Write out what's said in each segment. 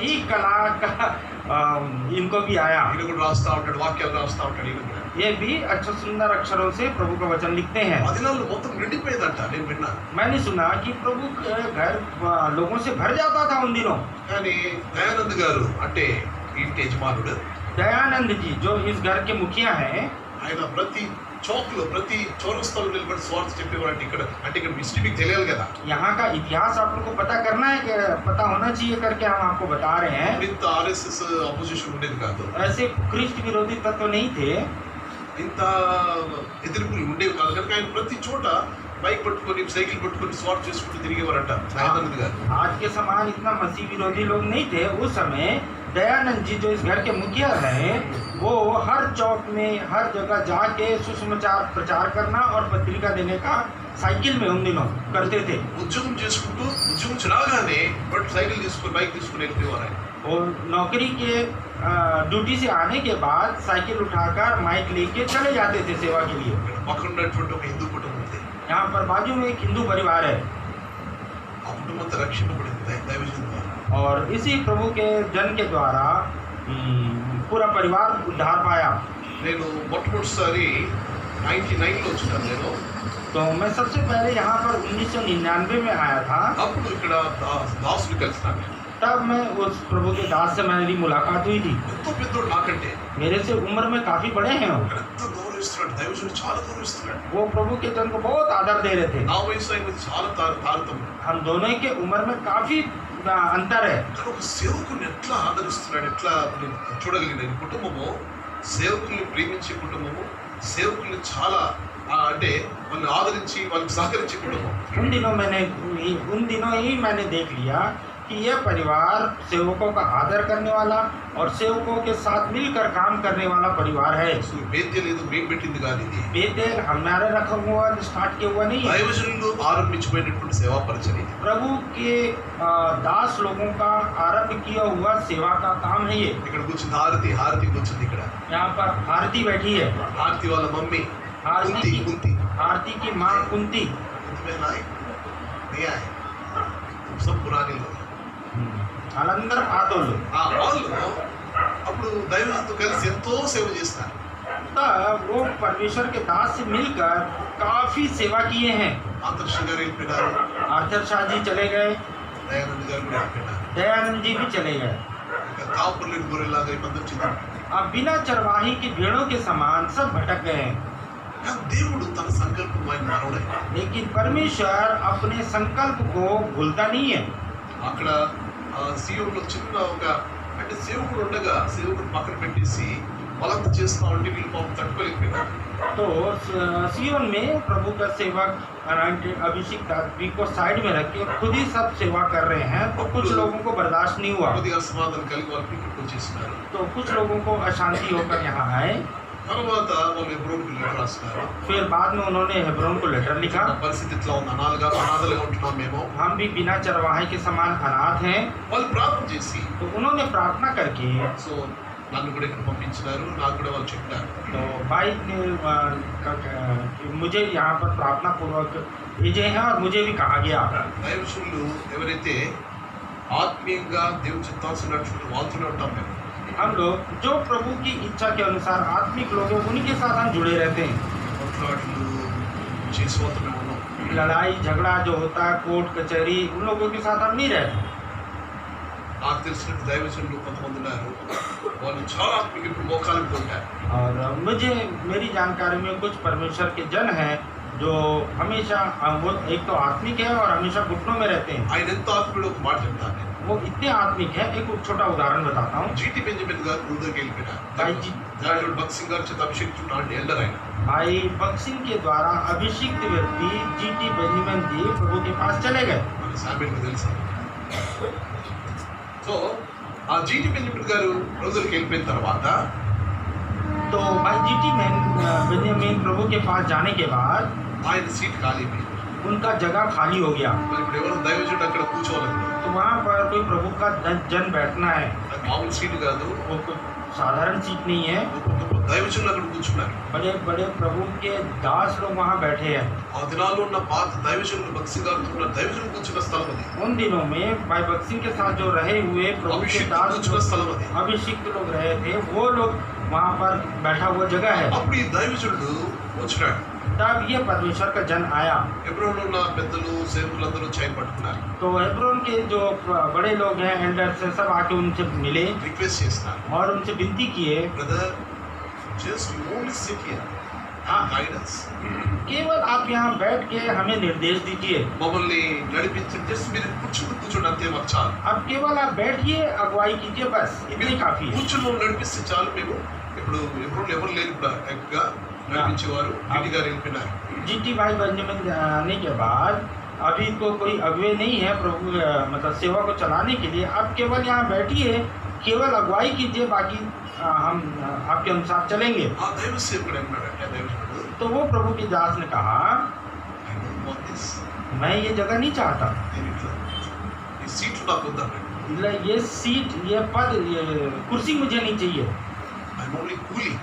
यही कला का इनको भी आया। ఈయన కూడా రాస్తా ఉంటాడు, వాక్యాలు రాస్తా ఉంటాడు. ఈయన కూడా ये भी अच्छे सुंदर अक्षरों से प्रभु का वचन लिखते हैं। 10 నెలలు మొత్తం నిండిపోయేదంట, నేను విన్నాను. मैंने सुना कि प्रभु के घर लोगों से भर जाता था उन दिनों। కానీ దయానంద్ గారు అంటే ఇంటి యజమానుడు, दयानंद जी जो इस घर के मुखिया हैं, ఆయన ప్రతి చౌక్లో ప్రతి చౌరస్తాలో నిలబడి స్వార్థ చెప్పేవాడు. ఇక్కడ అంటే ఇక్కడ మిస్టరీ మీకు తెలియాలి కదా. यहाँ का इतिहास आप लोग को पता करना है, कि पता होना चाहिए करके हम आपको बता रहे हैं। ఇంత ఆర్ఎస్ఎస్ అపోజిషన్ ఉండేది కాదు, ऐसे क्रिस्ट विरोधी तत्व नहीं थे, ఇంత ఎదిరింపులు ఉండేవి కాదు. కనుక ఆయన ప్రతి చోట బైక్ పట్టుకొని సైకిల్ పట్టుకొని స్వార్థ చేసుకుంటూ తిరిగేవారంట దయానంద్ గారు. आज के समान इतना मसीह विरोधी लोग नहीं थे उस समय। दयानंद जी जो इस घर के मुखिया हैं, वो हर चौक में हर जगह जाके सुसमाचार प्रचार करना और पत्रिका देने का साइकिल में उन दिनों करते थे। ఉద్యోగం చేసుకుంటూ ఉద్యోగం రాగానే బట్ సైకిల్ తీసుకొని బైక్ తీసుకొని వెళ్ళిపోయేవారు ఆయన. और नौकरी के ड्यूटी से आने के बाद साइकिल उठाकर माइक लेके चले जाते थे सेवा के लिए। పక్కన ఉన్నటువంటి ఒక హిందూ కుటుంబం ఉంది, यहाँ पर बाजू में एक हिंदू परिवार है, ఆ కుటుంబంతో రక్షింపబడింది దైవజన్ ద్వారా. और इसी प्रभु के जन के द्वारा पूरा परिवार उद्धार पाया। నేను మొట్టమొదటిసారి 99లో వచ్చినాను నేను. तो मैं सबसे पहले यहाँ पर 1999 में आया था। అప్పుడు ఇక్కడ దాసుని కలిసినాను. तब मैं उस प्रभु के दास से मेरी मुलाकात हुई थी। ఎంతో పెద్దోడు నాకంటే, मेरे से उम्र में काफ़ी बड़े हैं वो। ఎంత గౌరవిస్తున్నాడు, దైవజనుడు చాలా గౌరవిస్తున్నాడు. वो प्रभु के जन को बहुत आदर दे रहे थे। నా వయసు ఆయన చాలా తారతమ్యం. हम दोनों के उम्र में काफ़ी अंतर है। కానీ ఒక సేవకుని ఎట్లా ఆదరిస్తున్నాడు, ఎట్లా నేను చూడగలిగిన ఈ కుటుంబము సేవకుల్ని ప్రేమించే కుటుంబము, సేవకుల్ని చాలా అంటే వాళ్ళని ఆదరించి వాళ్ళకి సహకరించే కుటుంబం. उन दिनों ही मैंने देख लिया कि यह परिवार सेवकों का आदर करने वाला और सेवकों के साथ मिलकर काम करने वाला परिवार है। బేతేలు ఏదో మేము పెట్టింది కాదు, ఇది बेतेल हमारे रखा हुआ स्टार्ट किया हुआ नहीं है। దైవజనులు ఆరంభించిపోయినటువంటి సేవా పరిచర్య. प्रभु के दास लोगों का आरंभ किया हुआ सेवा का काम है ये। ఇక్కడ కూర్చుంది హారతి కూర్చుంది ఇక్కడ. यहाँ पर आरती बैठी है, హారతి వాళ్ళ మమ్మీ కుంతి आरती की माँ कुंती। में ना दिया है सब पुराने लोग. వాళ్ళందరూ ఆతోళ్ళు। వాళ్ళు అప్పుడు దైవజనులతో కలిసి ఎంతో సేవ చేస్తారు. तब वो परमेश्वर के दास से मिलकर काफी सेवा किए हैं। ఆదర్శ గారు వెళ్ళిపోయినారు, आर्थर शाह जी चले गए, దయానంద్ గారు కూడా వెళ్ళిపోయినారు. दयानंद जी भी चले गए। ఇంకా కాపులేని గొర్రెలాగా ఇబ్బంది వచ్చింది. अब बिना चरवाही की भेड़ों के समान सब भटक गए हैं। కానీ దేవుడు తన సంకల్పం ఆయన మానవుడే. लेकिन परमेश्वर अपने संकल्प को भूलता नहीं है। అక్కడ సీఎంలో చిన్న ఒక అంటే సేవకుడు ఉండగా సేవకుడు పక్కన పెట్టేసి వాళ్ళంతా చేస్తా ఉంటే వీళ్ళు పాపం తట్టుకోలేకపోయినారు. तो सियोन में प्रभु का सेवक अभिषेक आदमी को साइड में रख के खुद ही सब सेवा कर रहे हैं, तो कुछ लोगों को बर्दाश्त नहीं हुआ, కొద్దిగా సమాధానం కలిగి వాళ్ళు ఇక్కడికి వచ్చేసినారు. तो कुछ लोगों को अशांति होकर यहाँ आए। తర్వాత వాళ్ళు హెబ్రోన్కి లెటర్ రాస్తున్నారు. फिर बाद में उन्होंने हेब्रोन को लेटर लिखा। పరిస్థితి ఇట్లా ఉంది, అనాథలుగా ఉంటున్నాం మేము. हम भी बिना चरवाहे के समान अनाथ हैं। వాళ్ళు ప్రార్థన చేసి तो उन्होंने प्रार्थना करके సో నన్ను కూడా ఇక్కడ పంపించినారు. నాకు కూడా వాళ్ళు చెప్పారు. तो भाई ने मुझे यहाँ पर प्रार्थना पूर्वक भेजे हैं और मुझे भी कहा गया। దైవజనులు ఎవరైతే ఆత్మీయంగా దేవుని చిత్తాన్ని నడుచుకుంటూ వాళ్ళతోనే ఉంటాం మేము. हम लोग जो प्रभु की इच्छा के अनुसार आत्मिक लोग हैं उन्हीं के साथ हम जुड़े रहते हैं। కొట్లాటలు చేసుకోవతమే ఉన్నాం. लड़ाई झगड़ा जो होता है कोर्ट कचहरी, उन लोगों के साथ हम नहीं रहते। నాకు తెలిసినట్టు దైవజనులు కొంతమంది ఉన్నారు, వాళ్ళు చాలా ఆత్మీయ ఇప్పుడు మోకాలకు ఉంటారు. और मुझे मेरी जानकारी में कुछ परमेश्वर के जन हैं जो हमेशा वो एक तो आत्मिक है और हमेशा घुटनों में रहते हैं। ఆయన ఎంత ఆత్మీయుడు ఒక మాట చెప్తాను నేను. वो इतने आत्मिक है। एक छोटा उदाहरण बताता हूँ। జీటీ బెంజమిన్ గారు ముందుకు వెళ్ళిపోయినారు. భగత్ సింగ్ గారు చేత అభిషేకించున్నాడు ఎల్లర్ ఆయన. भाई भगत सिंह के द्वारा अभिषिक्त व्यक्ति जीटी बेंजामिन जी प्रभु के पास चले गए। మన సామెతకు తెలుసు. సో ఆ జీటీ బెంజమిన్ గారు రోజులకు వెళ్ళిపోయిన తర్వాత तो भाई जीटी बेंजामिन प्रभु के पास जाने के बाद ఆయన సీట్ ఖాళీ అయిపోయింది. उनका जगह खाली हो गया। మరి ఇప్పుడు ఎవరు దైవజనుడు అక్కడ కూర్చోవాలండి. तो वहाँ पर कोई प्रभु का जन बैठना है, అది మామూలు సీటు కాదు, वो कोई साधारण सीट नहीं है। కొత్త కొత్త దైవజనులు అక్కడ కూర్చున్నారు. बड़े बड़े प्रभु के दास लोग वहाँ बैठे हैं। ఆ దినాల్లో ఉన్న పాత దైవజనులు భక్తి సింగ్ గారితో ఉన్న దైవజనులు కూర్చున్న స్థలం అది. उन दिनों में भाई भक्त सिंह के साथ जो रहे हुए प्रभु के అభిషిక్తులు दास కూర్చున్న స్థలం అది. अभिषिक्त लोग रहे थे, वो लोग वहाँ पर बैठा हुआ जगह है। అప్పుడు ఈ దైవజనుడు వచ్చినాడు. तब ये परमेश्वर का जन आया। హెబ్రోన్లో ఉన్న పెద్దలు సేవకులందరూ చైన్ పట్టుకున్నారు. तो हेब्रोन के जो बड़े लोग हैं, एल्डर्स हैं, सब आके उनसे मिले రిక్వెస్ట్ చేస్తున్నారు. और उनसे विनती किए, brother just only SIT here and guide us. केवल आप यहाँ बैठ के हमें निर्देश दीजिए। మమ్మల్ని నడిపించి జస్ట్ మీరు కూర్చోండి అంతే మాకు చాలు. अब केवल आप बैठिए, अगुवाई कीजिए, बस इतनी काफी है। కూర్చుని నడిపిస్తే చాలు. మేము ఇప్పుడు హెబ్రోన్లో ఎవరు లేరు ఎక్కువగా నడిపించేవారు. గిడ్డి గారు వెళ్ళిపోయినారు. जीटी भाई बेंजामिन आने के बाद अभी तो कोई अगुवे नहीं है प्रभु मतलब सेवा को चलाने के लिए। आप केवल यहाँ बैठिए, केवल अगुवाई कीजिए, बाकी हम आपके अनुसार चलेंगे। ఆ దైవ సేవకుడు ఏమన్నాడంటే దైవజనుడు, तो वो प्रभु के दास ने कहा, I don't want this. मैं ये जगह नहीं चाहता, నేను ఇట్లా ఈ సీట్లు నాకు వద్దన్నాడు. ये सीट, ये पद, ये कुर्सी मुझे नहीं चाहिए। ఐఎమ్ ఓన్లీ కూలీ.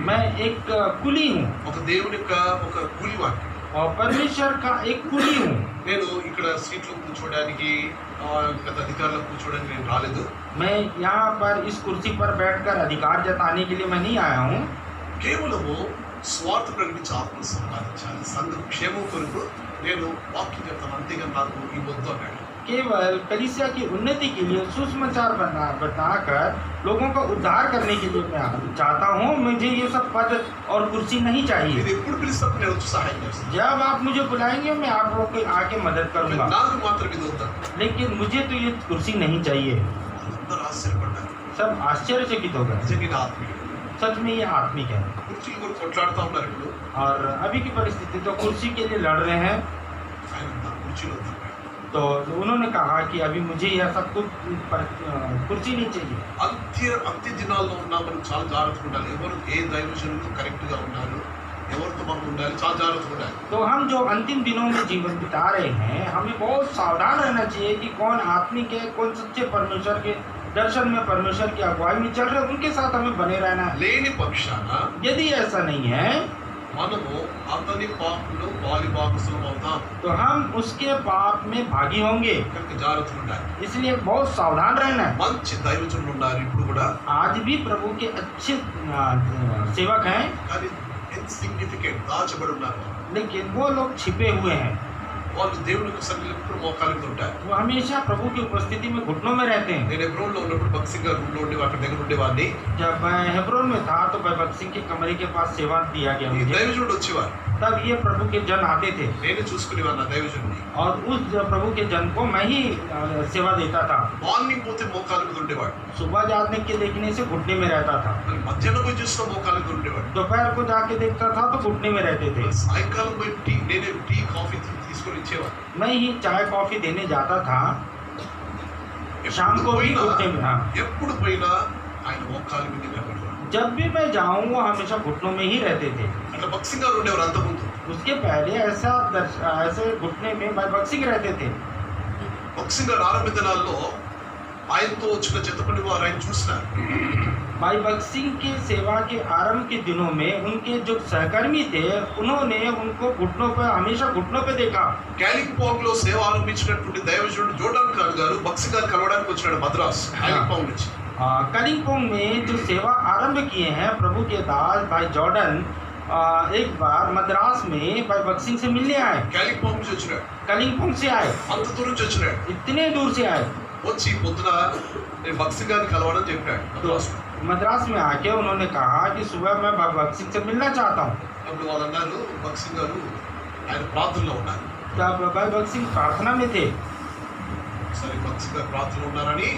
मैं एक कुली हूँ ఒక దేవుని యొక్క ఒక కూలివాడిని. और परमेश्वर का एक कुली हूँ। నేను ఇక్కడ సీట్లో కూర్చోడానికి గత అధికారులకు కూర్చోడానికి నేను రాలేదు. मैं यहाँ पर इस कुर्सी पर बैठकर अधिकार जताने के लिए मैं नहीं आया हूँ। కేవలము స్వార్థ ప్రకటించి ఆత్మ సంపాదించాలి, సంఘ క్షేమం కొరకు నేను వాక్యం చెప్తాను, అంతేగాని నాకు ఈ వద్దు అన్నాడు. केवल कलीसिया की उन्नति के लिए सुसमाचार बताकर लोगों का उद्धार करने के लिए मैं चाहता हूँ। मुझे ये सब पद और कुर्सी नहीं चाहिए। ఇది ఎప్పుడు పిలిస్తే నేను వచ్చి సహాయం చేస్తాను. जब आप मुझे बुलाएंगे मैं आप लोग को आके मदद करूंगा, నాకు మాత్రం ఇది వద్దాను. लेकिन मुझे तो ये कुर्सी नहीं चाहिए। అందరూ ఆశ్చర్యపడ్డారు. सब आश्चर्यचकित हो गए। నిజంగా ఆత్మీయుడు. सच में ये आत्मिक है। కుర్చీలు కూడా కొట్లాడుతూ ఉన్నారు ఇప్పుడు. और अभी की परिस्थिति तो कुर्सी के लिए लड़ रहे हैं। ఆయన నా కుర్చీలు వద్దాను. तो उन्होंने कहा कि अभी मुझे यह सब कुछ कुर्सी नहीं चाहिए। అంత్య దినాల్లో ఉన్నా మనం చాలా జాగ్రత్తగా ఉండాలి. ఎవరు ఏ దైవజనులు కరెక్ట్గా ఉన్నారు, ఎవరితో మనం ఉండాలి, చాలా జాగ్రత్తగా ఉండాలి. तो हम जो अंतिम दिनों में जीवन बिता रहे हैं, हमें बहुत सावधान रहना चाहिए कि कौन आत्मिक है, कौन सच्चे परमेश्वर के दर्शन में, परमेश्वर की अगुवाई में चल रहे हैं, उनके साथ हमें बने रहना है। లేని పక్షాన यदि ऐसा नहीं है మనము అతని పాపంలో వారి భాగస్వాములం అవుతాం. तो हम उसके पाप में भागी होंगे, కనుక జాగ్రత్తగా ఉండాలి. इसलिए बहुत सावधान रहना है। మంచి దైవజనులు ఉన్నారు ఇప్పుడు కూడా, आज भी प्रभु के अच्छे सेवक हैं, కానీ ఇన్సిగ్నిఫికెంట్ దాచబడి ఉన్నారు. लेकिन वो लोग छिपे हुए हैं। వాళ్ళు దేవుని యొక్క సన్నిధిలో ఎప్పుడు మోకాలు మీద ఉంటారు. वो हमेशा प्रभु की उपस्थिति में घुटनों में रहते हैं। నేను హెబ్రోన్లో ఉన్నప్పుడు భక్తి సింగ్ గారు రూమ్లో ఉండి అక్కడ దగ్గర ఉండేవాడిని. जब मैं हेब्रोन में था तो भाई भक्त सिंह के कमरे के पास सेवा दिया गया ఈ मुझे। దైవజనుడు వచ్చేవారు. तब ये प्रभु के जन आते थे నేనే చూసుకునేవాడిని నా దైవజనుడిని. और उस प्रभु के जन को मैं ही सेवा देता था। మార్నింగ్ పోతే మోకాలు మీద ఉండేవాడు. सुबह जाने के देखने से घुटने में रहता था, మరి మధ్యాహ్నం పోయి చూసిన మోకాలు మీద ఉండేవాడు. दोपहर को जाके देखता था तो घुटने में रहते थे। సాయంకాలం పోయి నేనే టీ కాఫీ తీసుకొని ఇచ్చేవాడు. मैं ही चाय कॉफी देने जाता था, शाम को भी घुटने में। हाँ, ఎప్పుడు పోయినా ఆయన మోకాలు మీద నిలబడేవాడు. जब भी मैं जाऊँ वो हमेशा घुटनों में ही रहते थे। అట్లా భక్తి సింగ్ గారు ఉండేవారు అంతకుముందు. उसके पहले ऐसे घुटने में भाई भक्त सिंह रहते थे। భక్తి సింగ్ గారు ఆరంభ దినాల్లో ఆయనతో వచ్చిన చెత్తపల్లి వారు ఆయన చూసినారు. भाई भक्त सिंह के सेवा के आरंभ के दिनों में उनके जो सहकर्मी थे उन्होंने उनको घुटनों पे, हमेशा घुटनों पे देखा। కాలింపాంగ్ లో సేవ ఆరంభించినటువంటి దైవజనుడు జోర్డాన్ ఖాన్ గారు భక్తి సింగ్ గారు కలవడానికి వచ్చినాడు మద్రాస్ కాలింపాంగ్ నుంచి. कलिंगपोंग में जो सेवा आरंभ किए हैं प्रभु के दास भाई जॉर्डन एक बार मद्रास में भाई भक्त सिंह से मिलने आए। కాలింపాంగ్ నుంచి వచ్చినాడు. कलिंगपोंग से आए, అంత దూరం నుంచి వచ్చినాడు. इतने दूर से आए। వచ్చి పొద్దున నేను భక్తి సింగ్ గారిని కలవడం చెప్పాడు మద్రాస్. मद्रास में आके उन्होंने कहा कि सुबह मैं भाई भक्त सिंह से मिलना चाहता हूँ। అప్పుడు వాళ్ళు అన్నారు భక్తి సింగ్ గారు ఆయన ప్రార్థనలో ఉన్నారు. तब भाई भक्त सिंह प्रार्थना में थे। సరే భక్తి సింగ్ గారు ప్రార్థనలో ఉన్నారని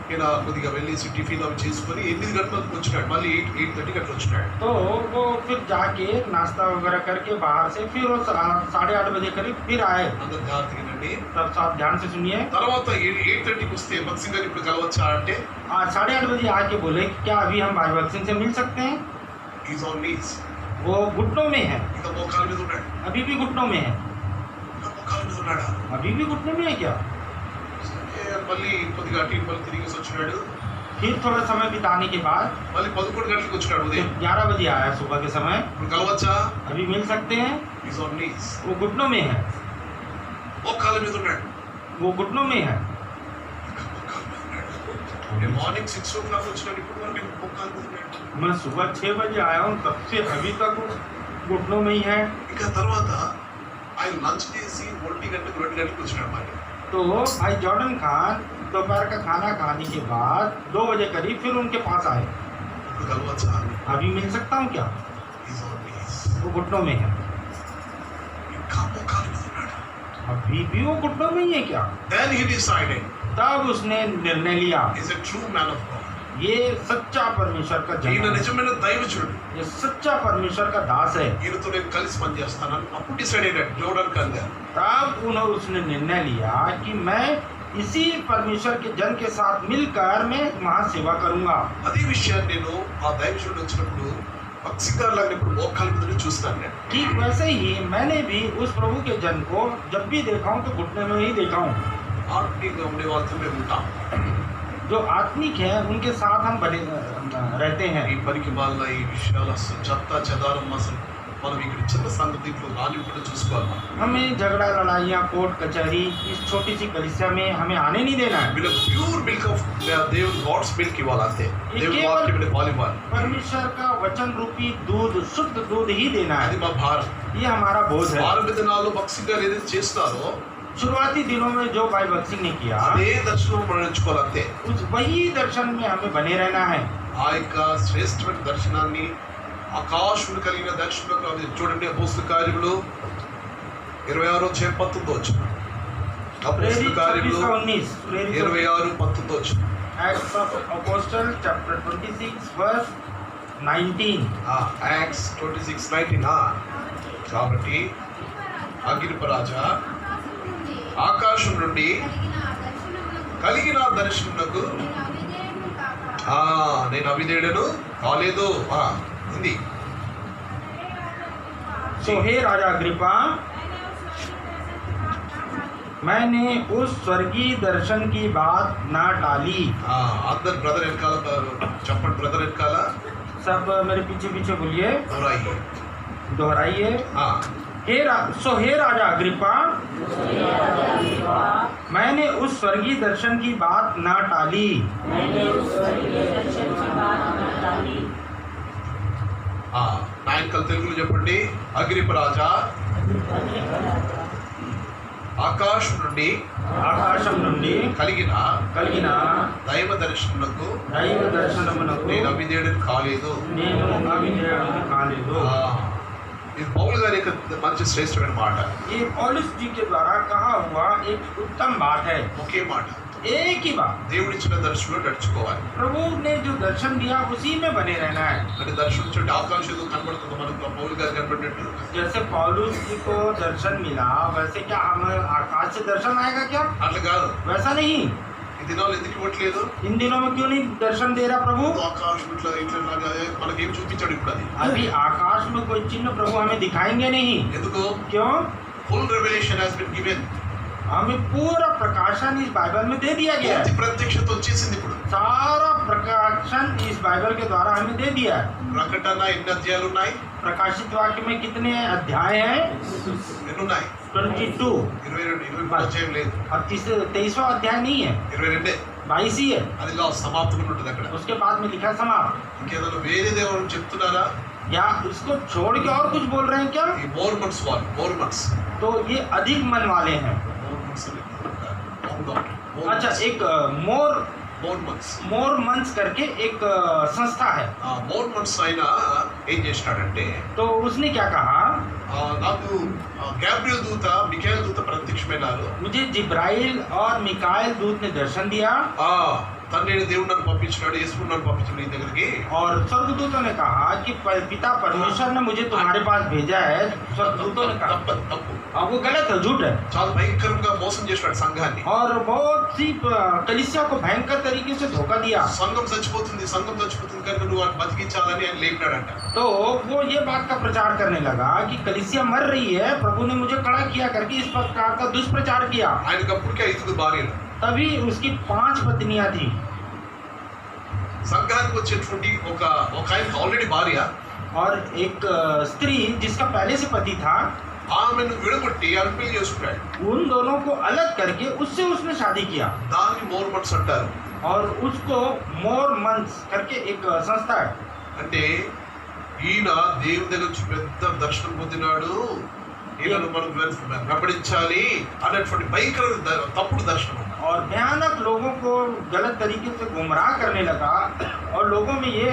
ఈయన కొద్దిగా వెళ్ళేసి టిఫిన్ అవి చేసుకొని 8 గంటలకు వచ్చినాడు. మళ్ళీ 8:30 గంటలకు వచ్చినాడు. तो वो फिर जाके नाश्ता वगैरह करके बाहर से फिर वो 8:30 बजे करीब फिर आए। అందరు జాగ్రత్తగా వినండి. तब साथ ध्यान से सुनिए। తర్వాత 8:30కి వస్తే భక్తి సింగ్ గారు ఇప్పుడు కలవచ్చా అంటే 8:30 बजे आके बोले कि क्या अभी हम भाई भक्त सिंह से मिल सकते हैं? Is on knees. वो घुटनों में है, ఇంకా మోకాల మీద ఉన్నాడు. अभी भी घुटनों में है। ఇంకా మోకాల మీద ఉన్నాడా? अभी भी घुटनों में है क्या? మళ్ళీ కొద్దిగా అటు ఇటు మళ్ళీ తిరిగేసి వచ్చినాడు. फिर थोड़ा समय बिताने के बाद మళ్ళీ 11 గంటలకు వచ్చినాడు ఉదయం. 11 बजे आया सुबह के समय। ఇప్పుడు కలవచ్చా? अभी मिल सकते हैं? Is on knees. वो घुटनों में है, మోకాళ్ళ మీద ఉన్నాడు. वो घुटनों में है। మార్నింగ్ 6 o'clock వచ్చినాడు, ఇప్పుడు వరకు మోకాళ్ళ మీద ఉన్నాడు. मैं सुबह 6 बजे आया हूँ, तब से अभी तक वो घुटनों में ही है। ఇంకా తర్వాత ఆయన లంచ్ చేసి 1 గంటలకు 2 గంటలకు వచ్చినాడు మాట. तो भाई जॉर्डन खान दोपहर का खाना खाने के बाद 2 बजे करीब फिर उनके पास आए। ఇప్పుడు కలవచ్చా? अभी मिल सकता हूँ क्या? Is on knees. वो घुटनों में है, ఇంకా మోకాళ్ళ మీద ఉన్నాడు. अभी भी वो घुटनों में ही है क्या? Then he decided तब उसने निर्णय लिया, is a true man of God. ये सच्चा परमेश्वर का जन ఈయన है, నిజమైన దైవజనుడు. ये सच्चा परमेश्वर का दास है। ఈయనతో నేను కలిసి పనిచేస్తానని అప్పుడు డిసైడ్ అయ్యాడు జోర్డన్ ఖాన్ గారు. तब उसने निर्णय लिया कि मैं इसी परमेश्वर के जन के साथ मिलकर मैं वहाँ सेवा करूँगा। అదే విషయాన్ని నేను ఆ దైవజనుడు వచ్చినప్పుడు పక్షికారులు ఇప్పుడు మోకాళ్ళ మీద నుండి చూస్తున్నాను నేను. ठीक वैसे ही मैंने भी उस प्रभु के जन को जब भी देखा हूँ तो घुटने में ही देखा हूँ। ఆత్మీయంగా ఉండే వాళ్ళతో మేము ఉంటాం. जो आत्मिक है उनके साथ हम बने रहते हैं। ఈ పనికి వాళ్ళ ఈ విషయాలు అసలు చెత్త చెదారం అసలు మనం ఇక్కడ చిన్న సంగతి ఇప్పుడు రానిప్పుడు చూసుకోవాలి. हमें झगड़ा लड़ाइयाँ कोर्ट कचहरी इस छोटी सी कलिसिया में हमें आने नहीं देना है। వీళ్ళకి ప్యూర్ మిల్క్ ఆఫ్ దేవుని గాడ్స్ మిల్క్ ఇవ్వాలి అంతే. దేవుని కేవలం వాక్యం పాలు ఇవ్వాలి. परमेश्वर का वचन रूपी दूध शुद्ध दूध ही देना అది है। మా భారం. ये हमारा बोझ है। వారం దినాల్లో భక్తి గారు ఏదైతే చేస్తారో शुरुआती दिनों में जो भाई बक्सिंग ने किया అదే దర్శనం మనం ఎంచుకోవాలంతే. उस वही दर्शन में हमें बने रहना है। ఆ యొక్క శ్రేష్టమైన దర్శనాన్ని ఆకాశమును కలిగిన దర్శనం చూడండి. అపోస్తల కార్యములు 26 అధ్యాయం 19 వచనం. అపోస్తల కార్యములు 26 19 వచనం. Acts of Apostle chapter 26 verse 19. Acts 26:19. కాబట్టి అగ్నిపరాజా ఆకాశం నుండి కలిగిన దర్శనమునకు నేను అవిధేయుడను కాలేదు. ఉంది. So हे राजा अग्रिप्पा, मैंने उस स्वर्गीय दर्शन की बात ना टाली। అందరు బ్రదర్ వెనకాల చెప్పండి. బ్రదర్ వెనకాల सब मेरे पीछे पीछे बोलिए, ఎవరాయి? दोहराइए। हे राजा अग्रिप्पा, मैंने उस स्वर्गीय दर्शन की बात ना टाली। నాయకులు తెలుగులో చెప్పండి. అగ్రిప్ప రాజా ఆకాశం నుండి కలిగిన దైవ దర్శనమునకు నేను అవిధేయుడని కాలేదు. ఇది పౌలు గారి యొక్క మంచి శ్రేష్టమైన మాట. ये पौलुस जी के द्वारा कहा हुआ एक उत्तम बात है। ఒకే మాట. एक ही बात, దేవుడిచ్చిన దర్శనంలో నడుచుకోవాలి. प्रभु ने जो दर्शन दिया उसी में बने रहना है। అంటే దర్శనం చూడండి, ఆకాశం ఏదో కనబడుతుంది మనకు పౌలు గారు కనబడినట్టు. जैसे पौलुस जी को दर्शन मिला वैसे क्या हमें आकाश से दर्शन आएगा क्या? అట్లా కాదు. वैसा नहीं। ఈ దినాలు ఎందుకు ఇవ్వట్లేదు? इन दिनों में क्यों नहीं दर्शन दे रहा प्रभु? ఆకాశం ఇట్లా ఇట్లా మనకేం చూపించాడు ఇప్పుడు అది. अभी आकाश में कोई चिन्ह प्रभु हमें दिखाएंगे नहीं। ఎందుకు? क्यों? Full revolution has been given. हमें पूरा प्रकाशन इस बाइबल में दे दिया गया పూర్తి है। ప్రత్యక్షత వచ్చేసింది ఇప్పుడు. सारा प्रकाशन इस बाइबल के द्वारा हमें दे दिया है। ప్రకటన ఎన్ని అధ్యాయాలు ఉన్నాయి? प्रकाशित वाक्य में कितने अध्याय हैं? ఎన్ని ఉన్నాయి? 22। 22 అధ్యాయం లేదు. अब 23वां अध्याय नहीं है, 22 22 ही है। అది లా సమాప్తం ఉంటుంది అక్కడ. उसके बाद में लिखा समाप्त। ఇంకేదైనా వేరే దేవుడు చెప్తున్నారా? या उसको छोड़ के और कुछ बोल रहे हैं क्या? ఈ మోర్మన్స్ వాళ్ళు మోర్మన్స్ तो ये अधिक मन वाले हैं। अच्छा, एक मोर मंच करके एक संस्था है। మోర్మన్స్ ఆయన ఏం చేసినాడంటే तो उसने क्या कहा, నాకు గ్యాబ్రియల్ దూత మిఖాయేల్ దూత ప్రత్యక్షమైనారు. मुझे जिब्राइल और मिकाएल दूत ने दर्शन दिया తండ్రి దేవుడు నన్ను పంపించినాడు, యేసు నన్ను పంపించాడు నీ దగ్గరికి. और स्वर्गदूतों ने कहा कि पिता परमेश्वर ने मुझे तुम्हारे पास भेजा है। स्वर्गदूतों ने कहा తప్పు. अब वो गलत है, झूठ है। చాలా భయంకరంగా మోసం చేసినాడు సంఘాన్ని. और बहुत सी कलीसिया को भयंकर तरीके से धोखा दिया। సంఘం చచ్చిపోతుంది కనుక నువ్వు వాడిని బతికించాలని ఆయన లేపినాడంట. तो वो ये बात का प्रचार करने लगा कि कलीसिया मर रही है, प्रभु ने मुझे खड़ा किया करके इस प्रकार का दुष्प्रचार किया। ఆయనకు అప్పటికే 5 భార్యలు. तभी उसकी 5 पत्नियां थी। సంఘానికి వచ్చేటువంటి ఒక ఆయనకు ఆల్రెడీ భార్య, और एक स्त्री जिसका पहले से पति था, ఆమెను విడగొట్టి ఆమె పెళ్లి చేసుకున్నాడు. उन दोनों को अलग करके उससे उसने शादी किया దాన్ని మోర్మన్స్ అంటారు. और उसको मोरमन्स करके एक संस्था है. అంటే ఈయన దేవుని దగ్గర నుంచి పెద్ద దర్శనం పొందినాడు, ఈయనను మనం వెంబడించాలి అన్నటువంటి భయంకర తప్పుడు దర్శనం. और भयानक लोगों को गलत तरीके से गुमराह करने लगा और लोगों में ये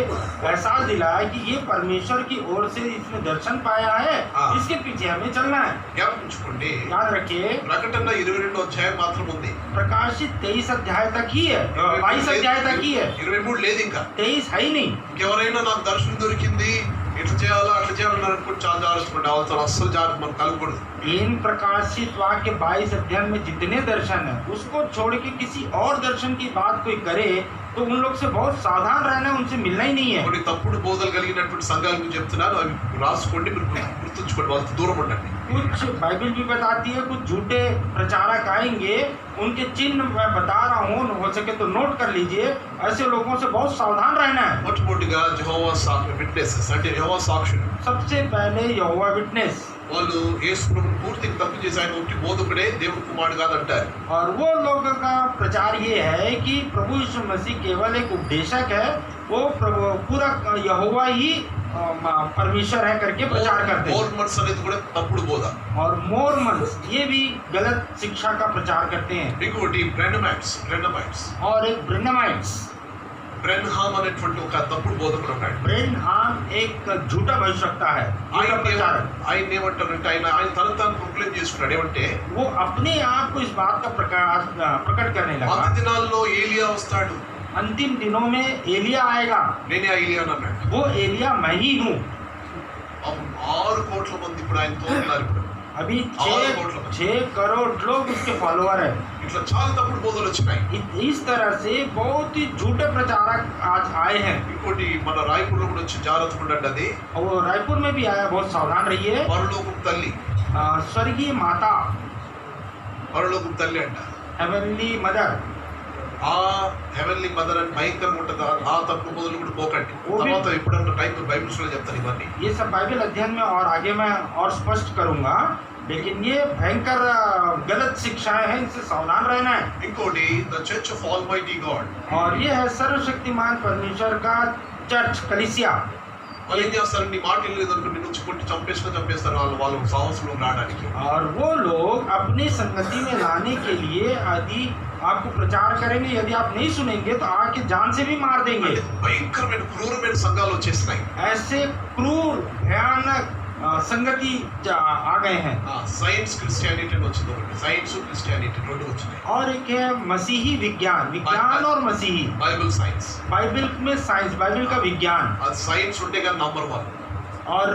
एहसास दिलाया कि ये परमेश्वर की ओर से इसने दर्शन पाया है, इसके पीछे हमें चलना है. జ్ఞాపకించుకోండి, याद रखिए ప్రకటన 22 అధ్యాయం మాత్రం ఉంది. प्रकाशित 23 अध्याय तक ही है, 22 अध्याय तक ही है, 23 లేదు ఇంకా. 23 है ही नहीं. ఇంకెవరైనా నాకు దర్శనం దొరికింది ఇట్లా చేయాలా అట్లా చేయాలన్నారు అనుకుంటే చాలా జాగ్రత్త, వాళ్ళతో అస్సలు జాగ్రత్త మనం కలగకూడదు. इन प्रकाशित वाक्य 22 अध्याय में जितने दर्शन है उसको छोड़ के किसी और दर्शन की बात कोई करे तो उन लोग से बहुत सावधान रहना है, उनसे मिलना ही नहीं है. కొన్ని తప్పుడు బోధలు కలిగినటువంటి సంఘాల గురించి చెప్తున్నారు, అవి రాసుకోండి, మీరు గుర్తుంచుకోండి, వాళ్ళతో దూరం ఉండండి. कुछ बाइबल भी बताती है, कुछ झूठे प्रचारक आएंगे, उनके चिन्ह मैं बता रहा हूँ, हो सके तो नोट कर लीजिए. ऐसे लोगों से बहुत सावधान रहना है. మొట్టమొదటిగా యెహోవా విట్నెసెస్ అంటే యెహోవా సాక్షులు. सबसे पहले यहोवा विटनेस, వాళ్ళు యేసును పూర్తిగా తప్పు చేసి ఆయన ఒకటి బోధకుడే, దేవుని కుమారుడు కాదంటారు. और वो लोगों का प्रचार ये है कि प्रभु यीशु मसीह केवल एक उपदेशक है, वो प्रभु पूरा यहोवा ही परमेश्वर है करके प्रचार करते हैं. మోర్మన్స్ అనేది కూడా తప్పుడు బోధ. और मोरमन्स ये भी गलत शिक्षा का प्रचार करते हैं. ఇంకోటి బ్రెన్నమైట్స్ और एक ब्रेनमाइट्स, బ్రెన్హామ్ అనేటువంటి ఒక తప్పుడు బోధకుడు ఉన్నాడు. ब्रेनहाम एक झूठा भविष्यवक्ता है, झूठा प्रचारक. ఆయన ఏమంటారంటే ఆయన తను తాను ప్రొక్లెయిమ్ చేసుకున్నాడు. ఏమంటే वो अपने आप को इस बात का प्रकट करने लगा. అంత్య దినాల్లో ఏలియా వస్తాడు, अंतिम दिनों में एलिया आएगा, నేనే ఆ ఏలియా అన్నాడు. वो एलिया मैं ही हूँ. అప్పుడు 6 కోట్ల మంది ఇప్పుడు ఆయనతో ఉన్నారు. ఇప్పుడు अभी 6 करोड़ लोग उसके फॉलोअर है. ఇట్లా చాలా తప్పుడు బోధలు వచ్చినాయి. इस तरह से बहुत ही झूठे प्रचारक आज आए हैं. ఇంకోటి మన రాయపూర్లో కూడా వచ్చి జాగ్రత్తగా ఉండండి. అది और वो रायपुर में भी आया, बहुत सावधान रहिए. పరలోకపు తల్లి, स्वर्गीय माता, పరలోకపు తల్లి అంట. हेवनली मदर, ఆ హెవెన్లీ మదర్ అని భయంకరంగా ఉంటుంది. ఆ తప్పుడు బోధలు కూడా పోకండి. తర్వాత ఎప్పుడన్నా టైం బైబిల్స్ లో చెప్తాను ఇవన్నీ. ये सब बाइबल अध्ययन में और आगे मैं और स्पष्ट करूंगा, लेकिन ये भयंकर गलत शिक्षाएं हैं, इनसे सावधान रहना है. ఇంకోటి the church of almighty God, और ये है सर्वशक्तिमान परमेश्वर का चर्च, कलीसिया. వాళ్ళు ఏం చేస్తారు, నీ మాట లేదనుకో నిన్ను వచ్చి కొట్టి చంపేస్తారు వాళ్ళ సాహసంలో రావడానికి. और वो लोग अपनी संगति में लाने के लिए यदि आपको प्रचार करेंगे, यदि आप नहीं सुनेंगे तो आके जान से भी मार देंगे. భయంకరమైన క్రూరమైన సంఘాలు వచ్చేస్తున్నాయి. ऐसे क्रूर भयानक संगति आ गए हैं. సైన్స్ క్రిస్టియానిటీ అని వచ్చింది ఒకటి, సైన్స్ క్రిస్టియానిటీ రెండు వచ్చినాయి. और एक है मसीही विज्ञान, विज्ञान और मसीही. బైబిల్ సైన్స్, बाइबल में साइंस, बाइबल का विज्ञान. అది సైన్స్ ఉంటే కానీ నంబర్ 1. और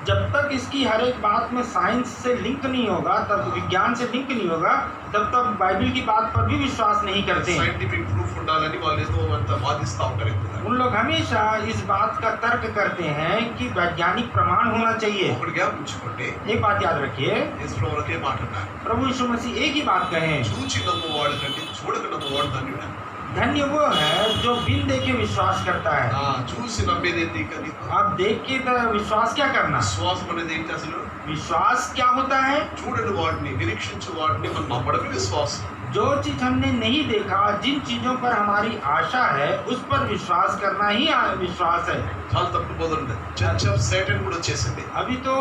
जब तक इसकी हर एक बात में साइंस से लिंक नहीं होगा, तब विज्ञान से लिंक नहीं होगा, तब तक बाइबल की बात पर भी विश्वास नहीं करते हैं. సైంటిఫిక్ ప్రూఫ్ ఉండాలని వాళ్ళు ఏదో అంత వాదిస్తూ ఉంటారు ఎక్కువగా. उन लोग हमेशा इस बात का तर्क करते हैं कि वैज्ञानिक प्रमाण होना चाहिए. ఒకటి జ్ఞాపకించుకోండి, एक बात याद रखिए, యేసు ఒకే మాట అన్నారు, प्रभु यीशु मसीह एक ही बात कहे, చూచి నమ్మువాడు కంటే చూడక నమ్మువాడు ధన్యుడు. धन्य वो है जो बिन देखे विश्वास करता है. చూసి నమ్మేది ఏంటి? కానీ आप देख के तो विश्वास क्या करना? విశ్వాసం అనేది ఏంటి అసలు? विश्वास क्या होता है? చూడని వాడిని, నిరీక్షించే వాడిని మనం నమ్మడమే విశ్వాసం. जो चीज हमने नहीं देखा, जिन चीजों पर हमारी आशा है, उस पर विश्वास करना ही विश्वास है. చాలా తప్పు బోధలు ఉన్నాయి. చర్చ్ ఆఫ్ సైటన్ కూడా వచ్చేసింది. अभी तो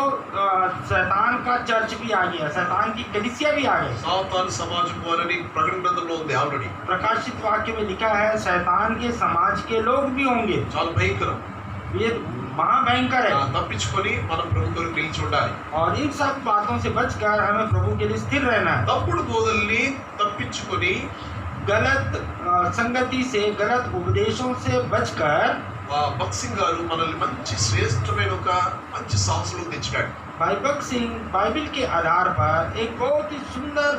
शैतान का चर्च भी आ गया, शैतान की कलीसिया भी आ गई. సాతాను సమాజం వారని ప్రకటన గ్రంథంలో ఉంది ఆల్రెడీ. प्रकाशित वाक्य में लिखा है शैतान के समाज के लोग भी होंगे. చాలా భయంకరం. ये महाभयंकर है. తప్పించుకొని మనం ప్రభు కొరకు నిలిచి ఉండాలి. और इन सब बातों से बचकर हमें प्रभु के लिए स्थिर रहना है. తప్పుడు బోధల్ని తప్పించుకొని गलत संगति से, गलत उपदेशों से बचकर భక్త్ సింగ్ గారు మనల్ని మంచి శ్రేష్టమైన ఒక మంచి సాహసంలో తెచ్చినాడు. भाई भक्त सिंह बाइबल के आधार पर एक बहुत ही सुंदर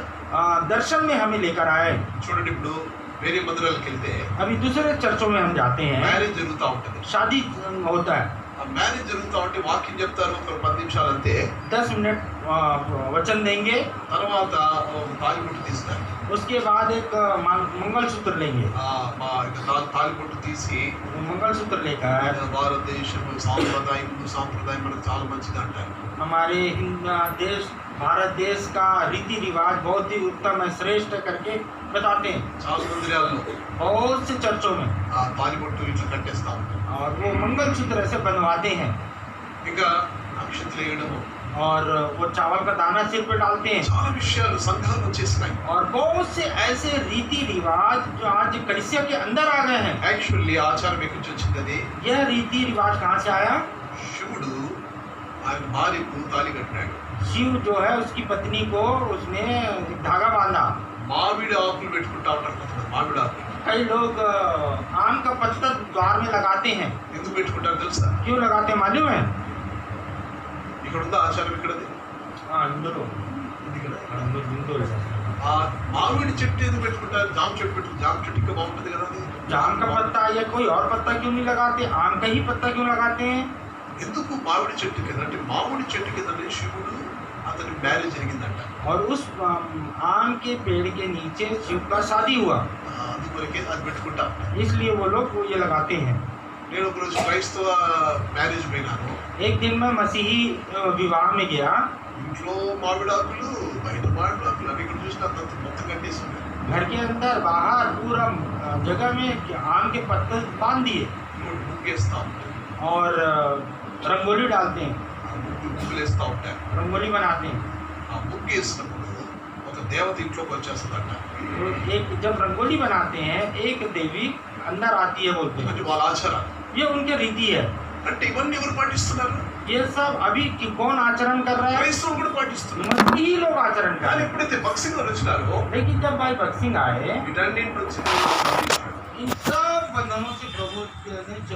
दर्शन में हमें लेकर आए. చూడండి, ఇప్పుడు వేరే మందిరాలకు వెళ్తే अभी दूसरे चर्चों में हम जाते हैं, మ్యారేజ్ జరుగుతూ ఉంటుంది. शादी होता है. ఆ మ్యారేజ్ జరుగుతూ ఉంటే వాక్యం చెప్తారు ఒక 10 నిమిషాలు అంతే, 10 मिनट वचन देंगे, తర్వాత తాలిబొట్టు తీస్తారు. उसके बाद एक मंगलसूत्र लेंगे। మా ఇక తాలిబొట్టు తీసి मंगलसूत्र लेकर భారతదేశం సాంప్రదాయం హిందూ సాంప్రదాయం మనకు చాలా మంచిది అంటారు. हमारे देश भारत देश का रीति रिवाज बहुत ही उत्तम है, श्रेष्ठ करके बताते हैं। చాలా మందిరాల్లో बहुत से चर्चों में ఆ తాలిబొట్టు ఇట్లా కట్టేస్తా ఉంటారు. और वो मंगलसूत्र ऐसे बनवाते हैं ఇంకా నక్షత్రం వేయడము और वो चावल का दाना सिर पे डालते हैं। చాలా విషయాలు సంఘాలు వచ్చేసినాయి. और बहुत से ऐसे रीति रिवाज जो आज कलीसिया के अंदर आ गए हैं। యాక్చువల్లీ ఆచారం ఎక్కడి నుంచి వచ్చింది? అది यह रीति रिवाज कहाँ से आया? శివుడు ఆయన భార్యకు తాళి కట్టినాడు. शिव जो है उसकी पत्नी को उसने एक धागा बांधा। మామిడి ఆకులు పెట్టుకుంటా ఉంటారు కొంతమంది. మామిడి ఆకులు कई लोग आम का पत्ता द्वार में लगाते हैं। ఎందుకు పెట్టుకుంటారు తెలుసా? क्यों लगाते हैं मालूम है? ఇక్కడ ఉందా ఆచారం? ఇక్కడది हाँ हिंदू ఇది ఇక్కడ. हिंदू ఆ మామిడి చెట్టు ఎందుకు పెట్టుకుంటారు? జామ చెట్టు జామ చెట్టు ఇంకా బాగుంటుంది కదా. అది जाम का पत्ता या कोई और पत्ता क्यों नहीं लगाते? आम का ही पत्ता क्यों लगाते हैं? ఎందుకు మామిడి చెట్టు కింద అంటే మామిడి చెట్టు కింద శివుడు అతని మ్యారేజ్ జరిగిందంట. और उस आम के पेड़ के नीचे शिव का शादी हुआ, అందుకొరకే అది పెట్టుకుంటా. इसलिए वो लोग वो ये लगाते हैं। నేను ఒకరోజు క్రైస్తవ మ్యారేజ్ పోయినాను. एक दिन मैं मसीही विवाह में गया। ఇంట్లో మామిడాకులు బయట మామిడాకులు అని ఇక్కడ చూసిన మొత్తం కట్టేసి ఉన్నాయి. घर के अंदर बाहर पूरा जगह में आम के पत्ते बांध दिए ముగ్గేస్తా ఉంటాయి. और रंगोली डालते हैं, ముగ్గులు వేస్తూ ఉంటాయి. रंगोली बनाते हैं। ఆ ముగ్గు వేసినప్పుడు ఒక దేవత ఇంట్లోకి వచ్చేస్తుందంట. तो एक जब रंगोली बनाते हैं एक देवी अंदर आती है बोलते हैं। అది వాళ్ళ ఆచారం. ये उनके रीति है। అంటే ఇవన్నీ ఎవరు పాటిస్తున్నారు? ये सब अभी कौन आचरण कर रहा है? క్రైస్తవులు కూడా పాటిస్తున్నారు. मसीही लोग आचरण कर కానీ रहे हैं। ఎప్పుడైతే భక్సింగ్ వచ్చినారో लेकिन जब भाई भगत सिंह आए వీటన్నింటి నుంచి इन सब बंधनों से प्रभु ने